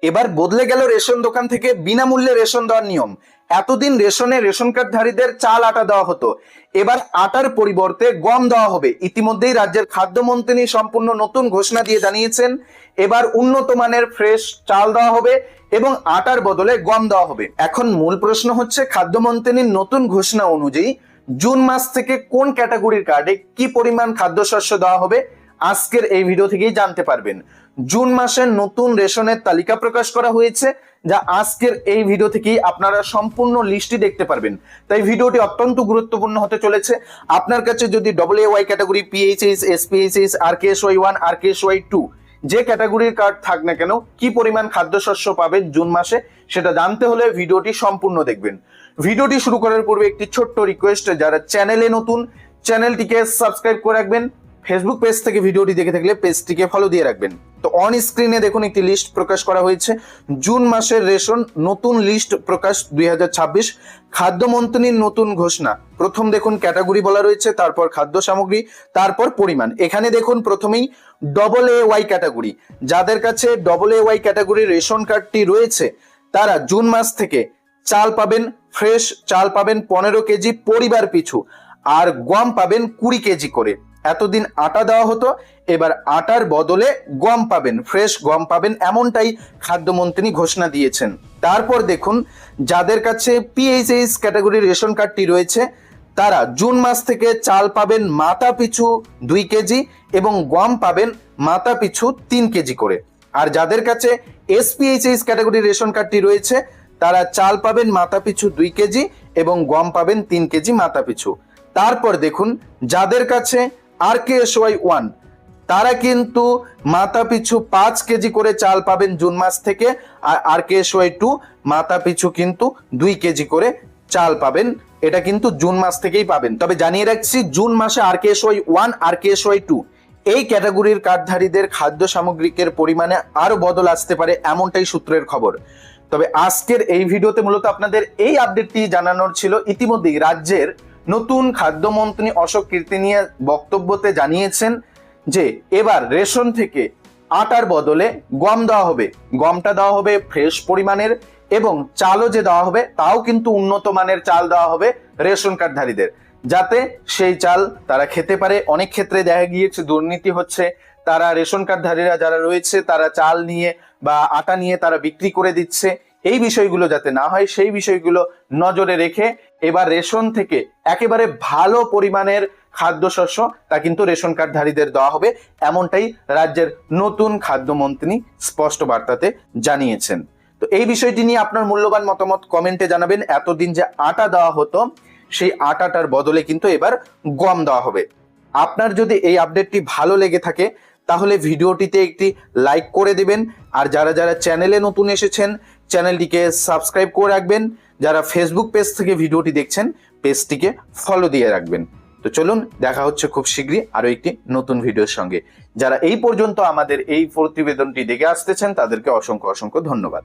এবার বদলে গেল রেশন দোকান থেকে বিনামূল্যে রেশন দেওয়ার নিয়ম। এতদিন রেশন কার্ডধারীদের চাল আটা দেওয়া হতো, এবার আটার পরিবর্তে গম দেওয়া হবে। ইতিমধ্যেই রাজ্যের খাদ্যমন্ত্রী সম্পূর্ণ নতুন ঘোষণা দিয়ে জানিয়েছেন এবার উন্নত মানের ফ্রেশ চাল দেওয়া হবে এবং আটার বদলে গম দেওয়া হবে। এখন মূল প্রশ্ন হচ্ছে, খাদ্যমন্ত্রীর নতুন ঘোষণা অনুযায়ী জুন মাস থেকে কোন ক্যাটাগরির কার্ডে কি পরিমাণ খাদ্যশস্য দেওয়া হবে আজকের এই ভিডিও থেকেই জানতে পারবেন। জুন মাসের নতুন রেশনের তালিকা প্রকাশ করা হয়েছে, যা আজকের এই ভিডিও থেকেই আপনারা সম্পূর্ণ লিস্টটি দেখতে পারবেন। তাই ভিডিওটি অত্যন্ত গুরুত্বপূর্ণ হতে চলেছে। আপনার কাছে যদি AA category, PHS, SPHS, RKSY1, RKSY2 যে ক্যাটাগরির কার্ড থাক না কেন, কি পরিমাণ খাদ্যশস্য পাবেন জুন মাসে সেটা জানতে হলে ভিডিওটি সম্পূর্ণ দেখবেন। ভিডিওটি শুরু করার পূর্বে একটি ছোট্ট রিকোয়েস্ট, যারা চ্যানেলে নতুন চ্যানেলটিকে সাবস্ক্রাইব করে রাখবেন। ফেসবুক পেজ থেকে ভিডিওটি দেখে থাকলে পেজটিকে ফলো দিয়ে রাখবেন। তো অন স্ক্রিনে দেখুন একটি লিস্ট প্রকাশ করা হয়েছে, জুন মাসের রেশন নতুন লিস্ট প্রকাশ 2026, খাদ্যমন্ত্রীর নতুন ঘোষণা। প্রথম দেখুন ক্যাটাগরি বলা রয়েছে, তারপর খাদ্য সামগ্রী, তারপর পরিমাণ। এখানে দেখুন প্রথমেই AA ক্যাটাগরি, যাদের কাছে AA ক্যাটাগরির রেশন কার্ডটি রয়েছে তারা জুন মাস থেকে চাল পাবেন, ফ্রেশ চাল পাবেন 15 কেজি পরিবার পিছু, আর গম পাবেন 20 কেজি করে। এতদিন আটা দেওয়া হতো, এবার আটার বদলে গম পাবেন, ফ্রেশ গম পাবেন, এমনটাই খাদ্যমন্ত্রী ঘোষণা দিয়েছেন। তারপর দেখুন যাদের কাছে PHS ক্যাটাগরির রেশন কার্ডটি রয়েছে তারা জুন মাস থেকে চাল পাবেন মাথা পিছু 2 কেজি এবং গম পাবেন মাথা পিছু 3 কেজি করে। আর যাদের কাছে SPHS ক্যাটাগরির রেশন কার্ডটি রয়েছে তারা চাল পাবেন মাথা পিছু 2 কেজি এবং গম পাবেন 3 কেজি মাথা পিছু। তারপর দেখুন যাদের কাছে RKSY1 তারা কিন্তু মাথা পিছু 5 কেজি করে চাল পাবেন জুন মাস থেকে, আর RKSY2 মাথা পিছু কিন্তু 2 কেজি করে চাল পাবেন। এটা কিন্তু জুন মাস থেকেই পাবেন। তবে জানিয়ে রাখছি, জুন মাসে RKSY1, RKSY2 এই ক্যাটাগরির কার্ডধারীদের খাদ্য সামগ্রিকের পরিমাণে আরো বদল আসতে পারে, এমনটাই সূত্রের খবর। তবে আজকের এই ভিডিওতে মূলত আপনাদের এই আপডেটটি জানানোর ছিল। ইতিমধ্যেই রাজ্যের নতুন খাদ্যমন্ত্রী অশোক কীর্তিনিয়া বক্তব্যতে জানিয়েছেন যে এবার রেশন থেকে আটার বদলে গম দেওয়া হবে, গমটা দেওয়া হবে ফ্রেশ পরিমাণের, এবং চালও যে দেওয়া হবে তাও কিন্তু উন্নত মানের চাল দেওয়া হবে রেশন কার্ডধারীদের, যাতে সেই চাল তারা খেতে পারে। অনেক ক্ষেত্রে দেখা গিয়েছে দুর্নীতি হচ্ছে, তারা রেশন কার্ডধারীরা যারা রয়েছে তারা চাল নিয়ে বা আটা নিয়ে তারা বিক্রি করে দিচ্ছে। এই বিষয়গুলো যাতে না হয় সেই বিষয়গুলো নজরে রেখে এবার রেশন থেকে একেবারে ভালো পরিমাণের খাদ্যশস্য তা কিন্তু রেশন কার্ডধারীদের দেওয়া হবে, এমনটাই রাজ্যের নতুন খাদ্যমন্ত্রী স্পষ্ট বার্তাতে জানিয়েছেন। তো এই বিষয়টি নিয়ে আপনার মূল্যবান মতামত কমেন্টে জানাবেন। এতদিন যে আটা দেওয়া হতো সেই আটাটার বদলে কিন্তু এবার গম দেওয়া হবে। আপনার যদি এই আপডেটটি ভালো লেগে থাকে তাহলে ভিডিওটিতে একটি লাইক করে দিবেন, আর যারা যারা চ্যানেলে নতুন এসেছেন চ্যানেলটিকে সাবস্ক্রাইব করে রাখবেন। যারা ফেসবুক পেজ থেকে ভিডিওটি দেখছেন পেজটিকে ফলো দিয়ে রাখবেন। তো চলুন, দেখা হচ্ছে খুব শীঘ্রই আরো একটি নতুন ভিডিওর সঙ্গে। যারা এই পর্যন্ত আমাদের এই প্রতিবেদনটি দেখে আসতেছেন তাদেরকে অসংখ্য অসংখ্য ধন্যবাদ।